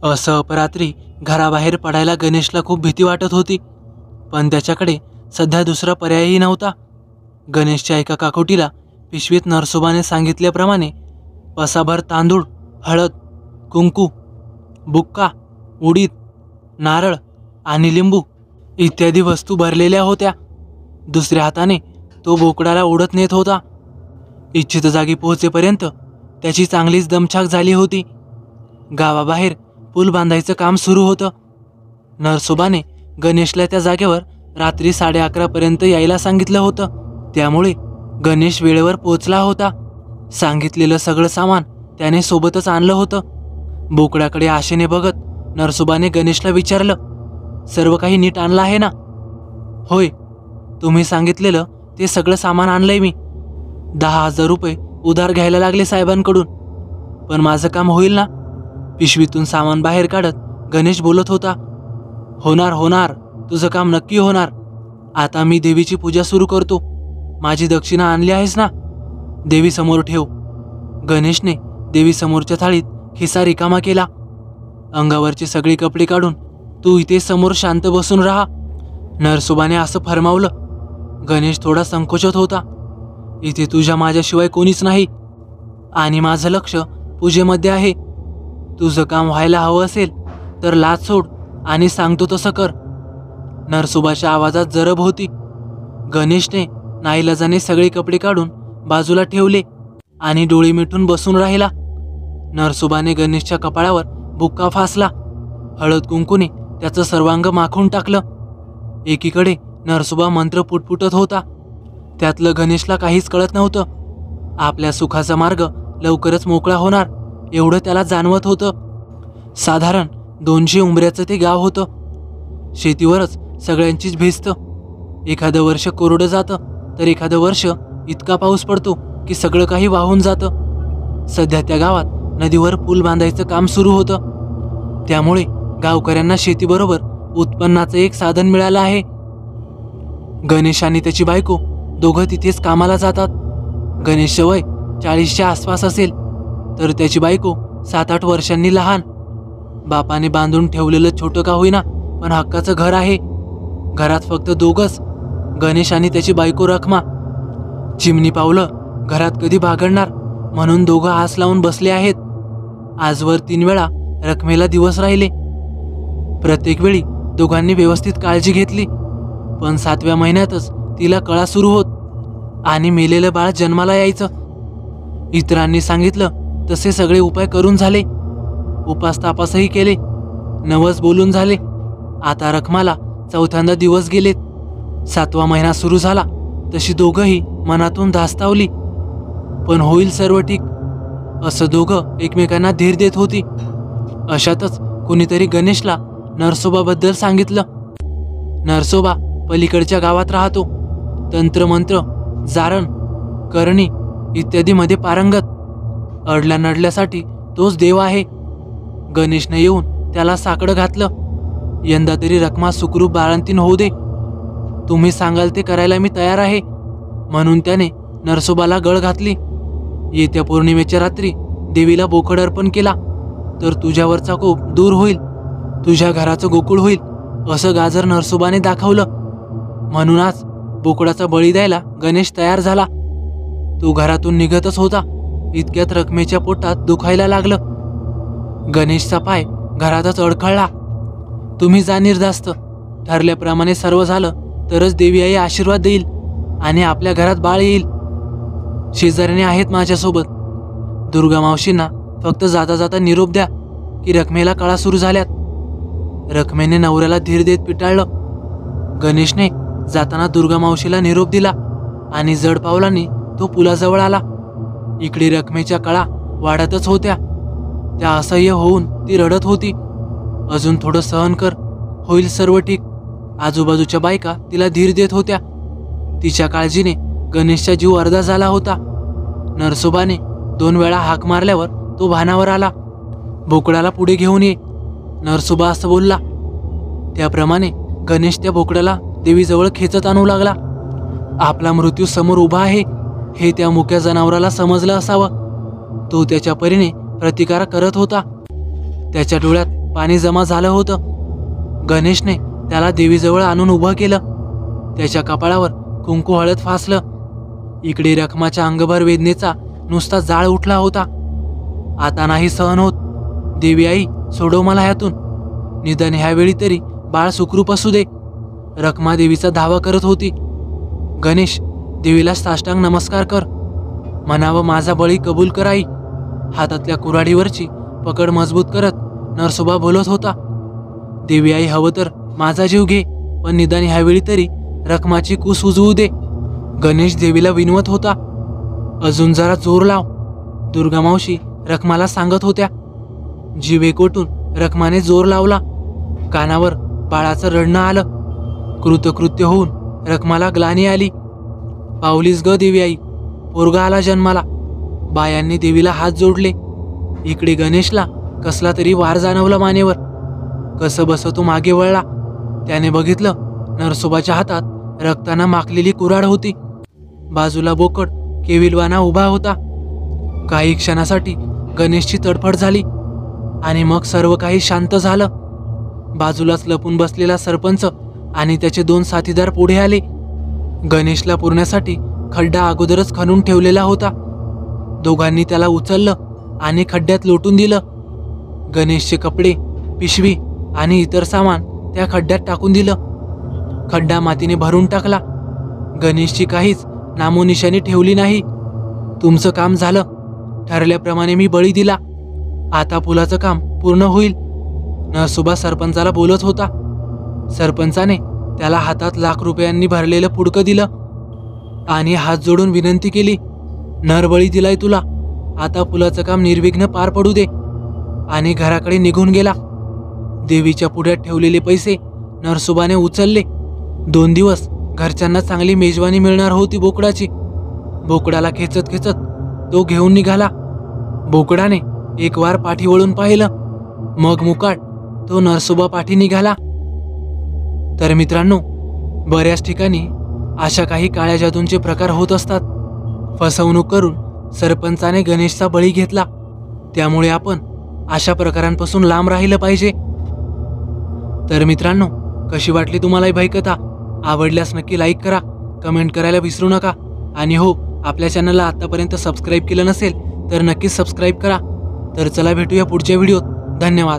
असं अपरात्री घराबाहेर पडायला गणेशला खूप भीती वाटत होती, पण त्याच्याकडे सध्या दुसरा पर्यायही नव्हता. गणेशच्या एका काकोटीला पिशवीत नरसोबाने सांगितल्याप्रमाणे पसाभर तांदूळ, हळद, कुंकू, बुक्का, उडीद, नारळ आणि लिंबू इत्यादी वस्तू भरलेल्या होत्या. दुसऱ्या हाताने तो बोकडाला ओढत नेत होता. इच्छित जागी पोहोचेपर्यंत त्याची चांगलीच दमछाक झाली होती. गावाबाहेर पूल बांधायचं काम सुरू होतं. नरसोबाने गणेशला त्या जागेवर रात्री 11:30पर्यंत यायला सांगितलं होतं. त्यामुळे गणेश वेळेवर पोहोचला होता. सांगितलेलं सगळं सामान त्याने सोबतच आणलं होतं. बोकड्याकडे आशेने बघत नरसोबाने गणेशला विचारलं, सर्व काही नीट आणलं आहे ना? होय, तुम्ही सांगितलेलं ते सगळं सामान आणलंय मी. 10,000 रुपये उधार घ्यायला लागले साहेबांकडून, पण माझं काम होईल ना? पिशवीतून सामान बाहेर काढत गणेश बोलत होता. होणार होणार, तुझं काम नक्की होणार. आता मी देवीची पूजा सुरू करतो. माझी दक्षिणा आणली आहेस ना? देवीसमोर ठेव. गणेशने देवीसमोरच्या थाळीत खिसा रिकामा केला. अंगावरचे सगळे कपडे काढून तू इथे समोर शांत बसून राहा, नरसोबाने असं फरमावलं. गणेश थोडा संकोचत होता. इथे तुझ्या माझ्याशिवाय कोणीच नाही आणि माझं लक्ष पूजेमध्ये आहे. तुझं काम व्हायला हवं असेल तर लाच सोड आणि सांगतो तसं कर. नरसोबाच्या आवाजात जरब होती. गणेशने नाईलाजाने सगळे कपडे काढून बाजूला ठेवले आणि डोळे मिटून बसून राहिला. नरसोबाने गणेशच्या कपाळावर बुक्का फासला. हळद कुंकूने त्याचं सर्वांग माखून टाकलं. एकीकडे नरसोबा मंत्र पुटपुटत होता. त्यातलं गणेशला काहीच कळत नव्हतं. आपल्या सुखाचा मार्ग लवकरच मोकळा होणार एवढं त्याला जाणवत होतं. साधारण 200 उंबऱ्याचं ते गाव होतं. शेतीवरच सगळ्यांचीच भिस्त. एखादं वर्ष कोरडं जातं तर एखादं वर्ष इतका पाऊस पडतो की सगळं काही वाहून जातं. सध्या त्या गावात नदीवर पूल बांधायचं काम सुरू होतं. त्यामुळे गावकऱ्यांना शेतीबरोबर उत्पन्नाचं एक साधन मिळालं आहे. गणेश आणि त्याची बायको दोघं तिथेच कामाला जातात. गणेशचं वय 40च्या आसपास असेल तर त्याची बायको 7-8 वर्षांनी लहान. बापाने बांधून ठेवलेलं छोटं का होईना पण हक्काचं घर आहे. घरात फक्त दोघंच, गणेश आणि त्याची बायको रखमा. चिमणी पावलं घरात कधी बागडणार म्हणून दोघं आस लावून बसले आहेत. आजवर 3 वेळा रखमेला दिवस राहिले. प्रत्येक वेळी दोघांनी व्यवस्थित काळजी घेतली, पण 7व्या महिन्यातच तिला कळा सुरू होत आणि मेलेलं बाळ जन्माला यायचं. इतरांनी सांगितलं तसे सगळे उपाय करून झाले. उपास तापासही केले, नवस बोलून झाले. आता रखमाला 4थ्यांदा दिवस गेलेत. 7वा महिना सुरू झाला तशी दोघंही मनातून धास्तावली. पण होईल सर्व ठीक असं दोघं एकमेकांना धीर देत होती. अशातच कुणीतरी गणेशला नरसोबाबद्दल सांगितलं. नरसोबा पलीकडच्या गावात राहतो. तंत्रमंत्र, जारण, करणी इत्यादीमध्ये पारंगत. अडल्या नडल्यासाठी तोच देव आहे. गणेशने येऊन त्याला साकडं घातलं. यंदा तरी रखमा सुखरूप बाळंतीण होऊ दे. तुम्ही सांगाल ते करायला मी तयार आहे, म्हणून त्याने नरसोबाला गळ घातली. येत्या पौर्णिमेच्या रात्री देवीला बोकड अर्पण केला तर तुझ्यावरचा कोप दूर होईल, तुझ्या घराचं गोकुळ होईल असं गाजर नरसोबाने दाखवलं. म्हणून आज बोकडाचा बळी द्यायला गणेश तयार झाला. तो घरातून निघतच होता. इतक्यात रखमेच्या पोटात दुखायला लागलं. गणेशचा पाय घरातच अडखळला. तुम्ही जा निर्धास्त. ठरल्याप्रमाणे सर्व झालं तरच देवी आई आशीर्वाद देईल आणि आपल्या घरात बाळ येईल. शेजाऱ्याने आहेत माझ्यासोबत. दुर्गा मावशींना फक्त जाता जाता निरोप द्या की रखमेला कळा सुरू झाल्यात. रखमेने नवऱ्याला धीर देत पिटाळलं. गणेशने जाताना दुर्गा मावशीला निरोप दिला आणि जड पावलांनी तो पुलाजवळ आला. इकडे रखमेच्या कळा वाढतच होत्या. त्या असह्य होऊन ती रडत होती. अजून थोडं सहन कर, होईल सर्व ठीक. आजूबाजूच्या बायका तिला धीर देत होत्या. तिच्या काळजीने गणेशचा जीव अर्धा झाला होता. नरसोबाने 2 वेळा हाक मारल्यावर तो भानावर आला. बोकडाला पुढे घेऊन ये, नरसोबा असं बोलला. त्याप्रमाणे गणेश त्या बोकडाला देवीजवळ खेचत आणू लागला. आपला मृत्यू समोर उभा आहे हे त्या मुक्या जनावराला समजलं असावं. तो त्याच्या परीने प्रतिकार करत होता. त्याच्या डोळ्यात पाणी जमा झालं होतं. गणेशने त्याला देवीजवळ आणून उभं केलं. त्याच्या कपाळावर कुंकू हळद फासलं. इकडे रखमाच्या अंगभर वेदनेचा नुसता जाळ उठला होता. आता नाही सहन होत. देवी आई, सोडव मला ह्यातून. निदान ह्यावेळी तरी बाळ सुखरूप असू दे. रखमा देवीचा धावा करत होती. गणेश, देवीला साष्टांग नमस्कार कर. म्हणावं, माझा बळी कबूल कर आई. हातातल्या कुऱ्हाडीवरची पकड मजबूत करत नरसोबा बोलत होता. देवी आई, हवं तर माझा जीव घे, पण निदान ह्यावेळी तरी रखमाची कूस उजवू दे. गणेश देवीला विनवत होता. अजून जरा जोर लाव, दुर्गा मावशी रखमाला सांगत होत्या. जीव एकवटून रखमाने जोर लावला. कानावर बाळाचं रडणं आलं. कृतकृत्य होऊन रखमाला ग्लानी आली. पावलीस ग देवी आई, पोरगा आला जन्माला. बायांनी देवीला हात जोडले. इकडे गणेशला कसला तरी वार जाणवला मानेवर. कसं बस तो मागे वळला. त्याने बघितलं, नरसोबाच्या हातात रक्तानं माखलेली कुऱ्हाड होती. बाजूला बोकड केविलवाना उभा होता. काही क्षणासाठी गणेशची तडफड झाली आणि मग सर्व काही शांत झालं. बाजूलाच लपून बसलेला सरपंच आणि त्याचे 2 साथीदार पुढे आले. गणेशला पुरण्यासाठी खड्डा अगोदरच खणून ठेवलेला होता. दोघांनी त्याला उचललं आणि खड्ड्यात लोटून दिलं. गणेशचे कपडे, पिशवी आणि इतर सामान त्या खड्ड्यात टाकून दिलं. खड्डा मातीने भरून टाकला. गणेशची काहीच नामोनिशाणी ठेवली नाही. तुमचं काम झालं. ठरल्याप्रमाणे मी बळी दिला. आता पुलाचं काम पूर्ण होईल. नरसोबा सरपंचाला बोलत होता. सरपंचाने त्याला हातात लाख रुपयांनी भरलेलं पुडकं दिलं आणि हात जोडून विनंती केली. नरबळी दिलाय तुला. आता पुलाचं काम निर्विघ्न पार पडू दे. आणि घराकडे निघून गेला. देवीच्या पुढ्यात ठेवलेले पैसे नरसोबाने उचलले. 2 दिवस घरच्यांना चांगली मेजवानी मिळणार होती बोकडाची. बोकडाला खेचत खेचत तो घेऊन निघाला. बोकडाने एक वार पाठी वळून पाहिलं. मग मुकाट तो नरसोबा पाठी निघाला. तर मित्रांनो, बऱ्याच ठिकाणी अशा काही काळ्या जादूंचे प्रकार होत असतात. फसवणूक करून सरपंचाने गणेशचा बळी घेतला. त्यामुळे आपण अशा प्रकारांपासून लांब राहिलं पाहिजे. तर मित्रांनो, कशी वाटली तुम्हाला ही भयकथा? आवडल्यास नक्की लाईक करा, कमेंट करायला विसरू नका. आणि हो, आपल्या चॅनलला आतापर्यंत सबस्क्राईब केलं नसेल तर नक्कीच सबस्क्राईब करा. तर चला भेटूया पुढच्या व्हिडिओत. धन्यवाद.